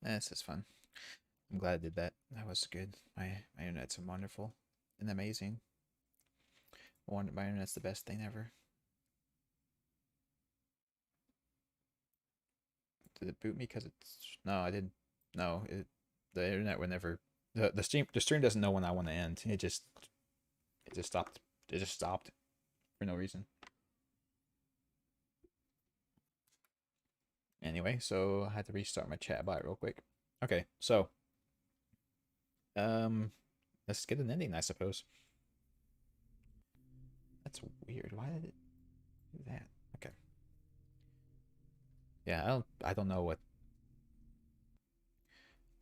This is fun. I'm glad I did that. That was good. My internet's wonderful and amazing. My internet's the best thing ever. Did it boot me? Because it's no, I didn't. No, the internet would never. The stream doesn't know when I want to end. It just stopped. It just stopped for no reason. Anyway, so I had to restart my chat bot real quick. Okay, so um, let's get an ending, I suppose. That's weird. Why did it do that? Okay. Yeah, I don't know what.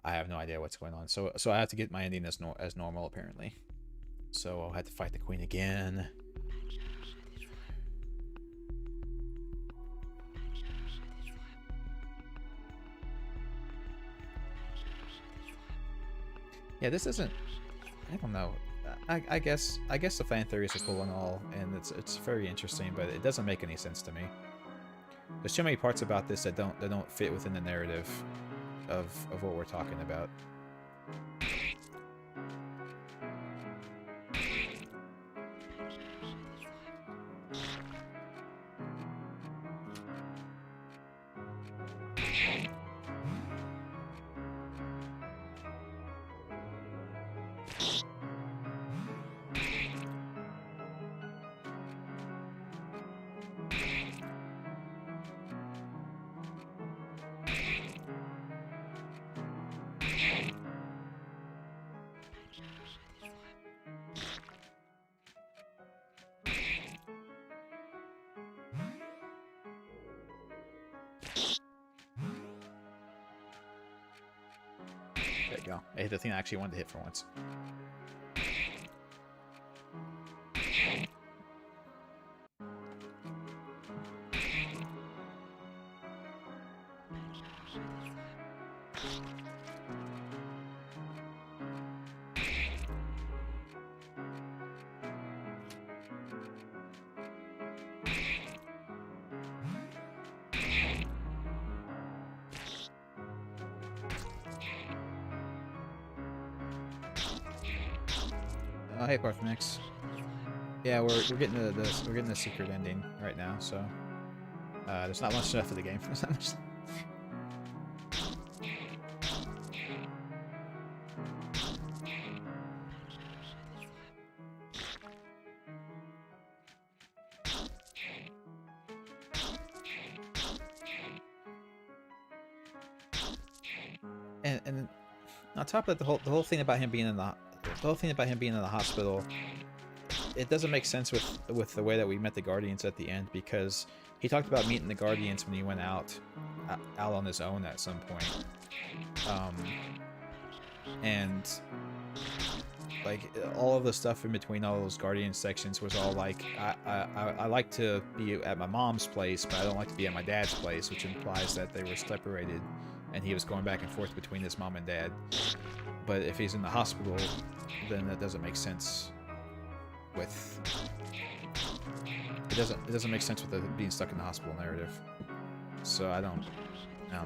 I have no idea what's going on. So I have to get my ending as normal apparently. So I'll have to fight the queen again. Yeah, this isn't. I don't know. I guess the fan theories are cool and all, and it's very interesting, but it doesn't make any sense to me. There's too many parts about this that don't fit within the narrative of what we're talking about. There you go. I hit the thing I actually wanted to hit for once. Oh, hey, Parthenyx. Yeah, we're getting the secret ending right now, so there's not much left of the game. There's not much. And on top of that, the whole thing about him being in the hospital, it doesn't make sense with the way that we met the Guardians at the end, because he talked about meeting the Guardians when he went out on his own at some point, and like all of the stuff in between all those Guardian sections was all like, I like to be at my mom's place, but I don't like to be at my dad's place, which implies that they were separated, and he was going back and forth between his mom and dad. But if he's in the hospital, then that doesn't make sense. It doesn't make sense with the being stuck in the hospital narrative. So I don't know.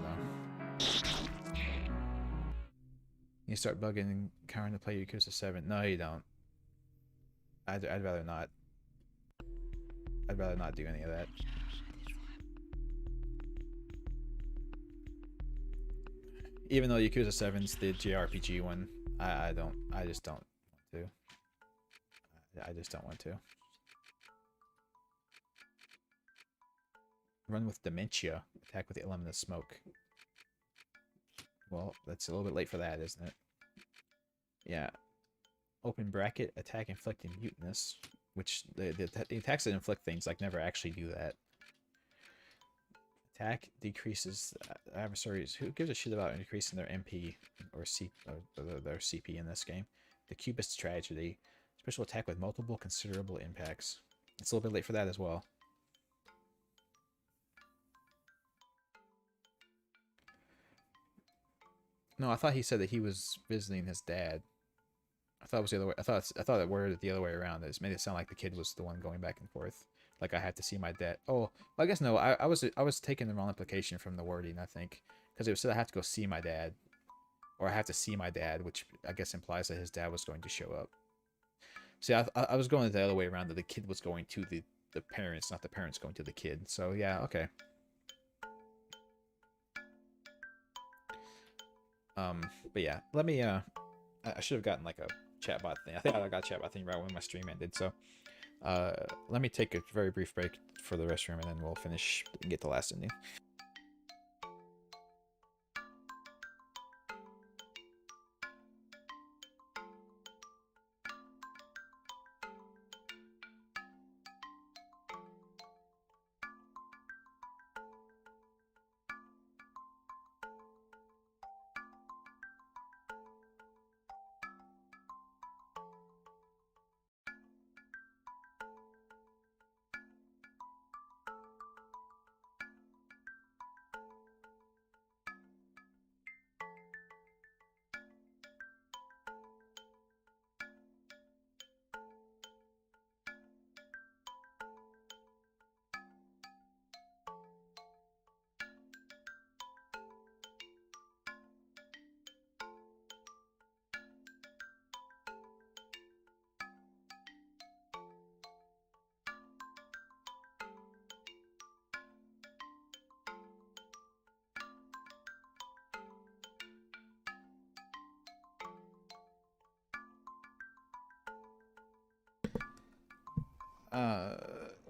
You start bugging Karen to play Yakuza 7. No, you don't. I'd rather not. I'd rather not do any of that. Even though Yakuza 7's the JRPG one, I just don't want to. I just don't want to. Run with dementia. Attack with the element of smoke. Well, that's a little bit late for that, isn't it? Yeah. Open bracket, attack inflicting muteness, which the attacks that inflict things like never actually do that. Attack decreases adversaries. Who gives a shit about increasing their MP or their CP in this game? The Cubist tragedy. Special attack with multiple considerable impacts. It's a little bit late for that as well. No, I thought he said that he was visiting his dad. I thought it was the other way. I thought it worded the other way around. It made it sound like the kid was the one going back and forth. Like I had to see my dad. Oh, well, I guess no. I was taking the wrong implication from the wording, I think, because it said I have to go see my dad, or I have to see my dad, which I guess implies that his dad was going to show up. See, I was going the other way around, that the kid was going to the parents, not the parents going to the kid. So yeah, okay. But yeah, let me I should have gotten like a chatbot thing. I think I got a chatbot thing right when my stream ended. So let me take a very brief break for the restroom, and then we'll finish and get the last ending.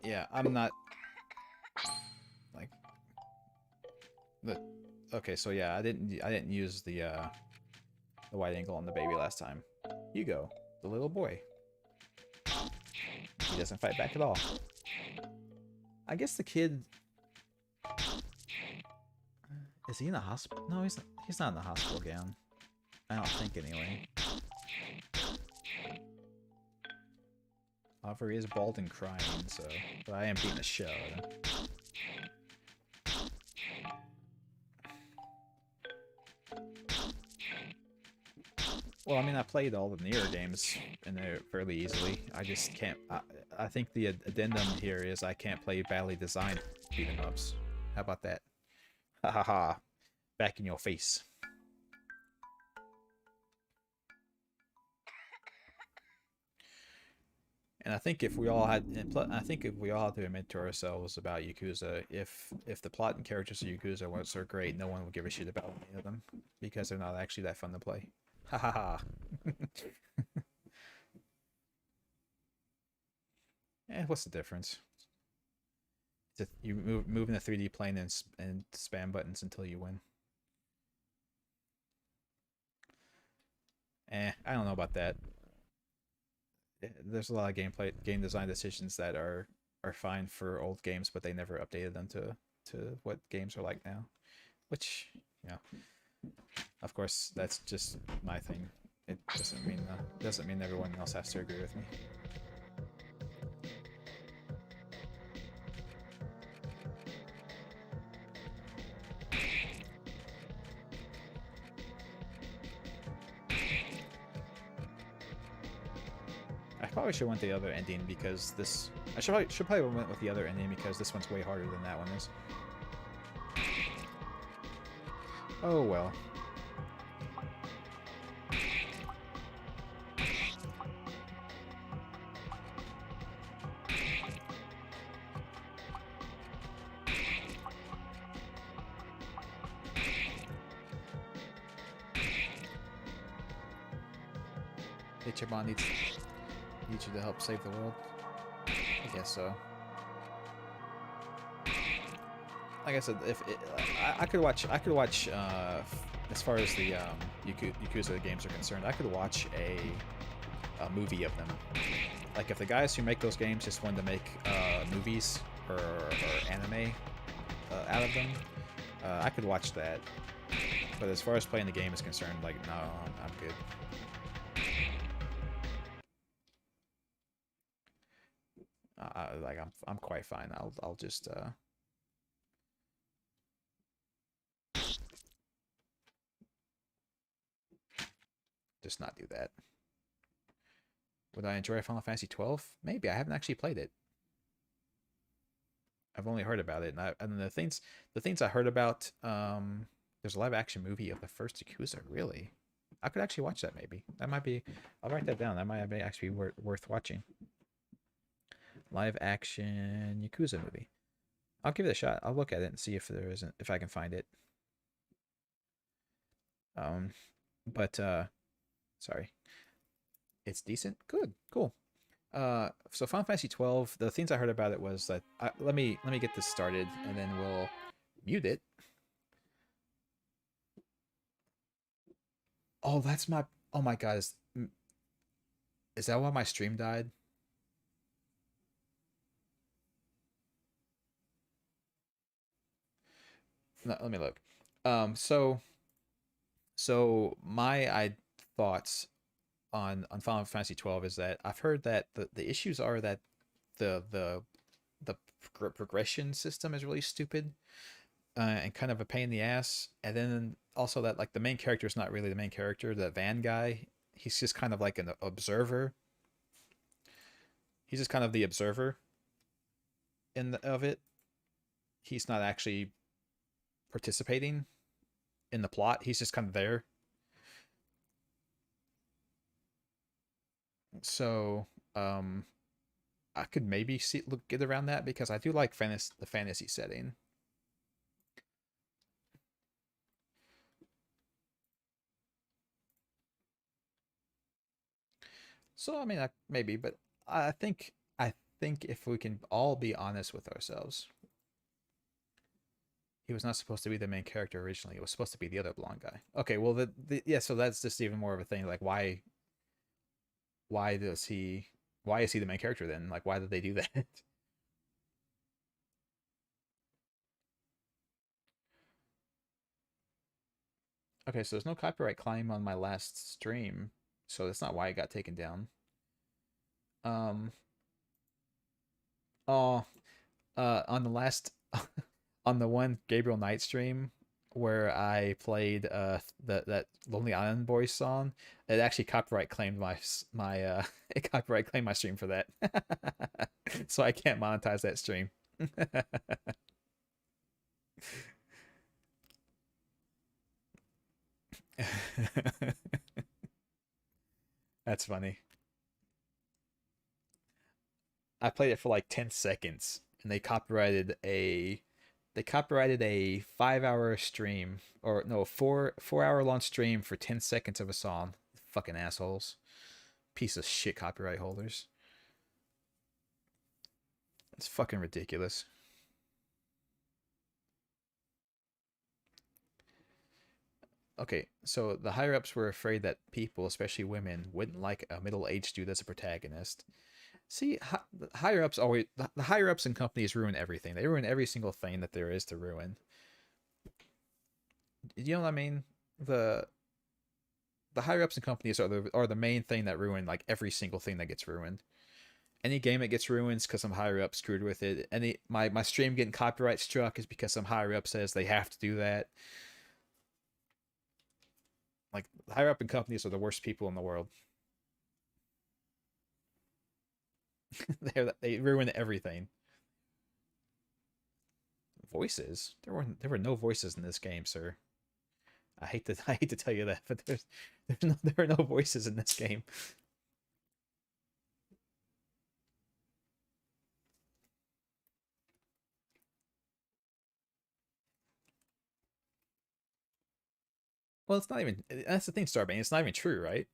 Yeah, I'm not like the okay, so yeah, I didn't use the wide angle on the baby last time. Hugo, the little boy. He doesn't fight back at all. I guess the kid, is he in the hospital? No, he's not in the hospital gown. I don't think anyway. However, he is bald and crying, so but I am being a show. Well, I mean, I played all the Nier games in there fairly easily. I just can't. I think the addendum here is I can't play badly designed beat 'em ups. How about that? Ha ha ha! Back in your face. And I think if we all had, I think if we all had to admit to ourselves about Yakuza, if the plot and characters of Yakuza weren't so great, no one would give a shit about any of them because they're not actually that fun to play. Ha ha ha. What's the difference? You move in the 3D plane and spam buttons until you win. I don't know about that. There's a lot of game design decisions that are fine for old games, but they never updated them to what games are like now. Which, you know, of course, that's just my thing. It doesn't mean everyone else has to agree with me. I probably should have went the other ending because this. I should probably went with the other ending because this one's way harder than that one is. Oh well. Ichiban needs you to help save the world. I guess so. Like I said, I could watch as far as the Yakuza games are concerned, I could watch a movie of them. Like if the guys who make those games just wanted to make movies or anime out of them, I could watch that. But as far as playing the game is concerned, like no, I'm good. Like I'm quite fine. I'll just not do that. Would I enjoy Final Fantasy 12? Maybe. I haven't actually played it. I've only heard about it, and the things I heard about the There's a live action movie of the first Yakuza. Really? I could actually watch that. Maybe that might be. I'll write that down. That might actually be worth watching. Live action Yakuza movie. I'll give it a shot. I'll look at it and see if there isn't, if I can find it. But sorry, it's decent. Good, cool. So Final Fantasy 12. The things I heard about it was that let me get this started, and then we'll mute it. Oh, that's my. Oh my god, is that why my stream died? No, let me look. So my thoughts on Final Fantasy 12 is that I've heard that the issues are that the progression system is really stupid, and kind of a pain in the ass, and then also that like the main character is not really the main character. The Van guy, he's just kind of like an observer. He's just kind of the observer of it. He's not actually participating in the plot. He's just kind of there. So I could maybe get around that because I do like the fantasy setting. So I mean, maybe, but I think if we can all be honest with ourselves, he was not supposed to be the main character originally. It was supposed to be the other blonde guy. Okay, well yeah, so that's just even more of a thing. Like why does he why is he the main character then? Like why did they do that? Okay, so there's no copyright claim on my last stream, so that's not why it got taken down. Um oh on the last on the one Gabriel Knight stream where I played that Lonely Island Boys song, it actually copyright claimed my it copyright claimed my stream for that. So I can't monetize that stream. That's funny. I played it for like 10 seconds and they copyrighted a 5 hour stream, or no, 4 hour long stream for 10 seconds of a song. Fucking assholes. Piece of shit copyright holders. It's fucking ridiculous. Okay, so the higher ups were afraid that people, especially women, wouldn't like a middle-aged dude as a protagonist. See, the higher ups always the higher ups in companies ruin everything. They ruin every single thing that there is to ruin. You know what I mean? The the higher ups in companies are the main thing that ruin like every single thing that gets ruined. Any game that gets ruined is because some higher up screwed with it. My stream getting copyright struck is because some higher up says they have to do that. Like higher up in companies are the worst people in the world. They ruin everything. Voices? There were no voices in this game, sir. I hate to tell you that, but there are no voices in this game. Well, it's not even. That's the thing, Starbane. It's not even true, right?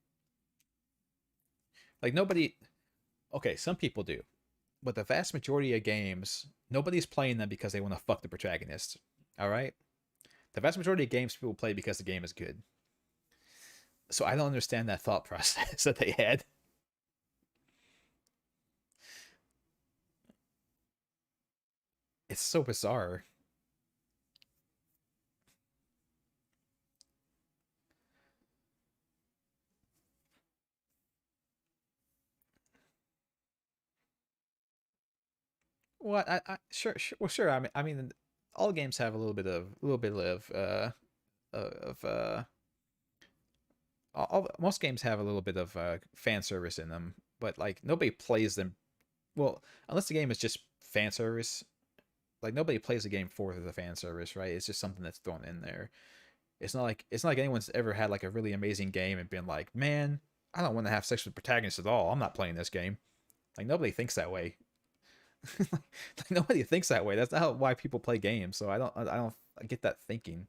Like nobody. Okay, some people do, but the vast majority of games, nobody's playing them because they want to fuck the protagonist. All right. The vast majority of games people play because the game is good. So I don't understand that thought process that they had. It's so bizarre. What well sure. I mean, all games have a little bit of most games have a little bit of fan service in them, but like nobody plays them. Well, unless the game is just fan service, like nobody plays the game for the fan service, right? It's just something that's thrown in there. It's not like anyone's ever had like a really amazing game and been like, man, I don't want to have sex with protagonists at all. I'm not playing this game. Like nobody thinks that way. Like nobody thinks that way. That's not why people play games. So I get that thinking.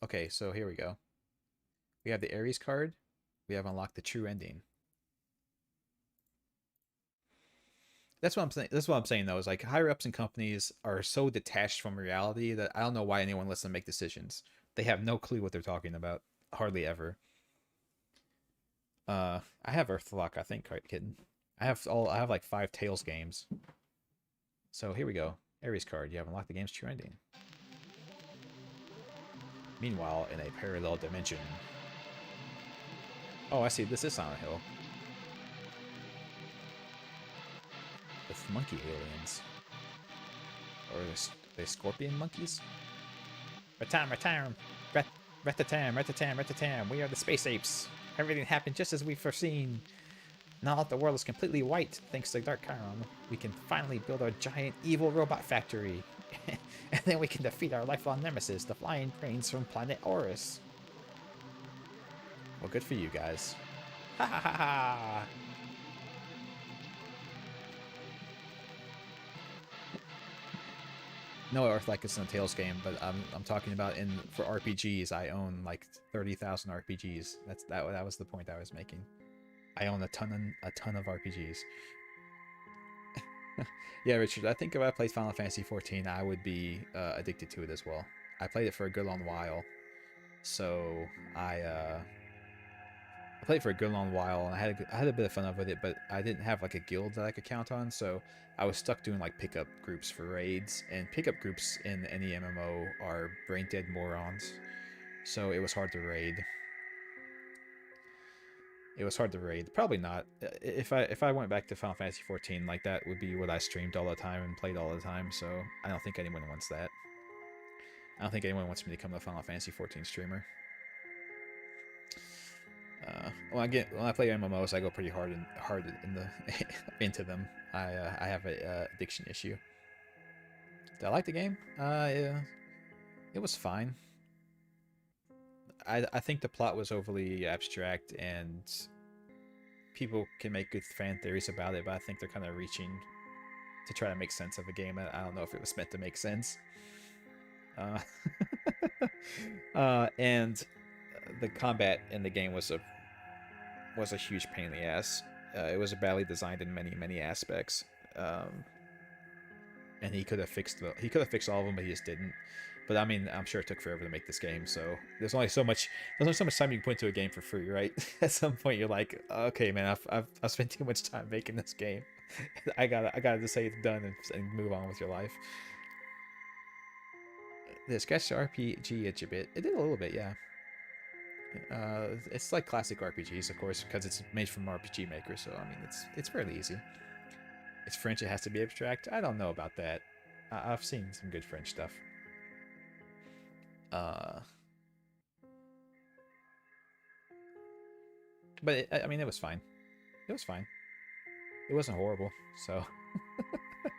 Okay, so here we go. We have the Ares card. We have unlocked the true ending. That's what I'm saying. That's what I'm saying though. Is like higher ups in companies are so detached from reality that I don't know why anyone lets them make decisions. They have no clue what they're talking about. Hardly ever. I have Earthlock, I think, right, kitten. I have like 5 Tails games. So here we go. Ares card. You have unlocked the game's true ending. Meanwhile, in a parallel dimension. Oh, I see. This is Silent Hill. With monkey aliens. Or the scorpion monkeys? Retam, retam! Retatam, retatam, retatam! We are the space apes! Everything happened just as we foreseen! Now that the world is completely white, thanks to DarkChiron, we can finally build our giant evil robot factory. And then we can defeat our lifelong nemesis, the flying brains from planet Oris. Well, good for you guys. Ha ha ha ha! No, Earthlight is in a Tales game, but I'm talking about for RPGs. I own like 30,000 RPGs. That was the point I was making. I own a ton of RPGs. Yeah, Richard. I think if I played Final Fantasy 14, I would be addicted to it as well. I played it for a good long while, so I played for a good long while, and I had a bit of fun with it, but I didn't have like a guild that I could count on, so I was stuck doing like pickup groups for raids, and pickup groups in any MMO are brain dead morons, so it was hard to raid. It was hard to raid. Probably not. If I went back to Final Fantasy 14, like that would be what I streamed all the time and played all the time, so I don't think anyone wants that. I don't think anyone wants me to become a Final Fantasy 14 streamer. When I play MMOs, I go pretty hard in the into them. I have a addiction issue. Did I like the game? Yeah, it was fine. I think the plot was overly abstract, and people can make good fan theories about it, but I think they're kind of reaching to try to make sense of a game. I don't know if it was meant to make sense. Uh, and the combat in the game was a huge pain in the ass. It was badly designed in many aspects, and he could have fixed all of them, but he just didn't. But I mean, I'm sure it took forever to make this game, so there's only so much time you can put into a game for free, right? At some point, you're like, okay, man, I've spent too much time making this game. I gotta just say it's done and move on with your life. The sketch RPG itch a bit. It did a little bit, yeah. It's like classic RPGs, of course, because it's made from RPG Maker. So I mean, it's fairly easy. It's French. It has to be abstract. I don't know about that. I've seen some good French stuff. Uh, but I mean, it was fine. It was fine. It wasn't horrible. So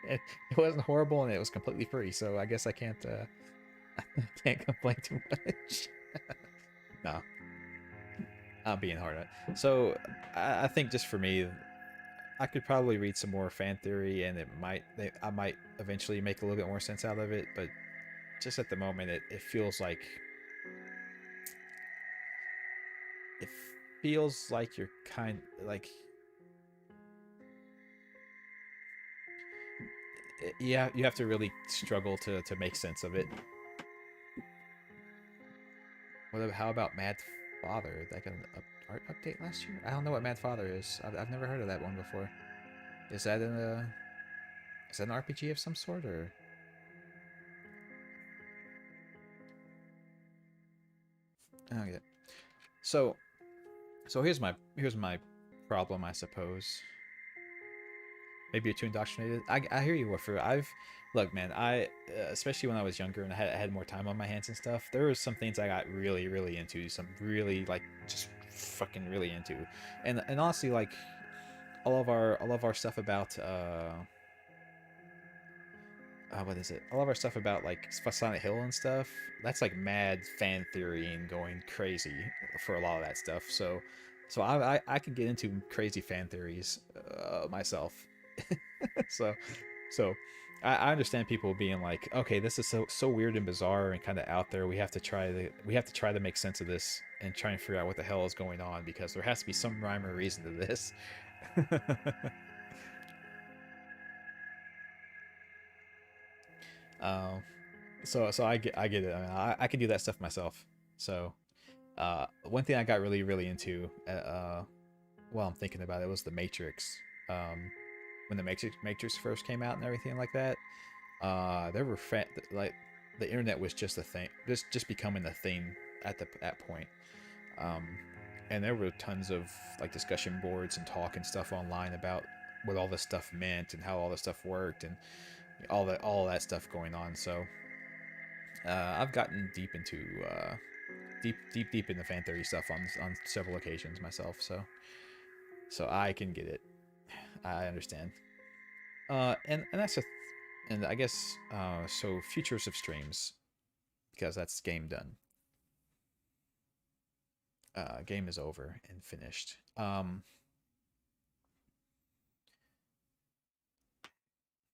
it wasn't horrible, and it was completely free. So I guess I can't can't complain too much. No, I'm being hard on it. So I think just for me, I could probably read some more fan theory, and I might eventually make a little bit more sense out of it. But just at the moment, it feels like it feels like you're kind like yeah, you have to really struggle to make sense of it. How about Mad Father? Like an art update last year? I don't know what Mad Father is. I've never heard of that one before. Is that is that an RPG of some sort, or? Oh yeah. So here's my problem, I suppose. Maybe you're too indoctrinated. I hear you, Woofer. Look, man. Especially when I was younger and I had more time on my hands and stuff. There was some things I got really into. Some really like just fucking really into, and honestly, like all of our stuff about what is it? All of our stuff about like Silent Hill and stuff. That's like mad fan theory and going crazy for a lot of that stuff. So I can get into crazy fan theories myself. so so I understand people being like, okay, this is so weird and bizarre and kind of out there. We have to try to make sense of this and try and figure out what the hell is going on because there has to be some rhyme or reason to this. um, so I get it. I mean, I can do that stuff myself. So one thing I got really into while I'm thinking about it was the Matrix. When the Matrix first came out and everything like that, there were like the internet was just a thing, just becoming a thing at that point. Um, and there were tons of like discussion boards and talk and stuff online about what all this stuff meant and how all this stuff worked and all that stuff going on. So I've gotten deep into fan theory stuff on several occasions myself. So I can get it. I understand. And that's and I guess so futures of streams because that's game done. Game is over and finished.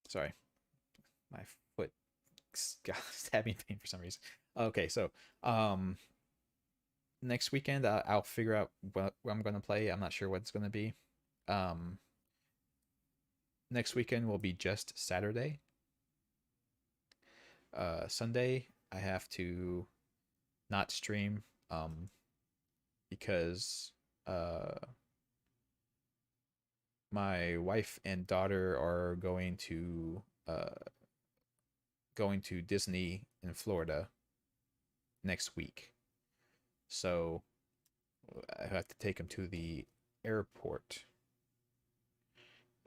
Sorry, my foot got stabbing pain for some reason. Okay, so next weekend I'll figure out what I'm gonna play. I'm not sure what it's gonna be. Um, Next weekend will be just Saturday. Sunday I have to not stream because my wife and daughter are going to Disney in Florida next week. So I have to take them to the airport,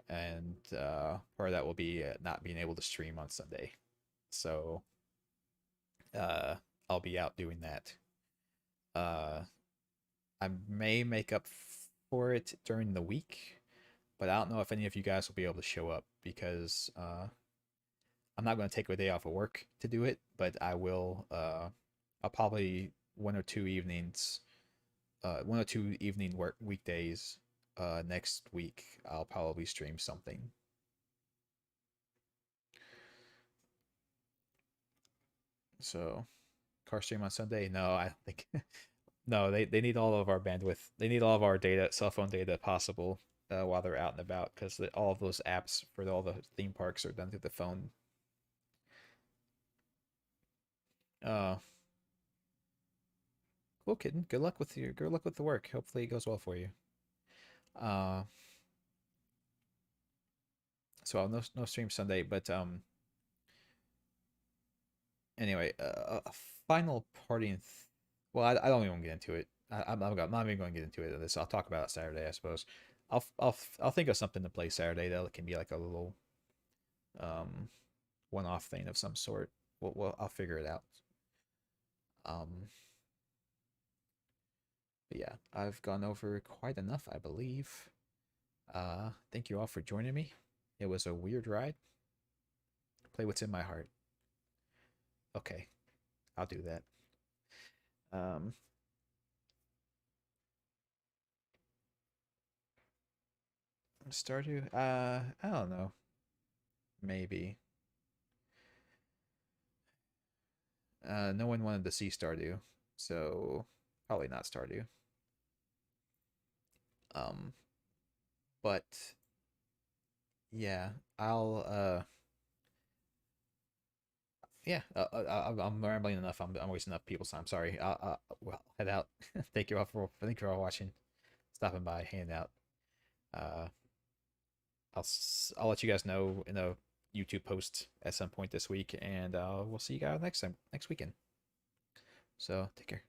and part of that will be not being able to stream on Sunday. So uh, I'll be out doing that. Uh, I may make up for it during the week, but I don't know if any of you guys will be able to show up because I'm not going to take a day off of work to do it, but I will. I'll probably one or two evening work weekdays next week. I'll probably stream something. So, car stream on Sunday? No, I think no. They need all of our bandwidth. They need all of our data, cell phone data, possible while they're out and about, because all of those apps for all the theme parks are done through the phone. Uh, cool, kitten. Good luck with the work. Hopefully, it goes well for you. Uh, so no stream Sunday, but anyway, a final parting. Well, I don't even get into it. I'm not even going to get into it. This I'll talk about it Saturday, I suppose. I'll think of something to play Saturday that can be like a little um one-off thing of some sort. I'll figure it out. Um, but yeah, I've gone over quite enough, I believe. Thank you all for joining me. It was a weird ride. Play what's in my heart. Okay, I'll do that. Um, Stardew. I don't know. Maybe. No one wanted to see Stardew, so probably not Stardew. Um, but yeah, I'm rambling enough. I'm wasting enough people's time. Sorry. Well, head out. Thank you all for watching, stopping by, hanging out. Uh, I'll let you guys know in a YouTube post at some point this week, and we'll see you guys next weekend. So take care.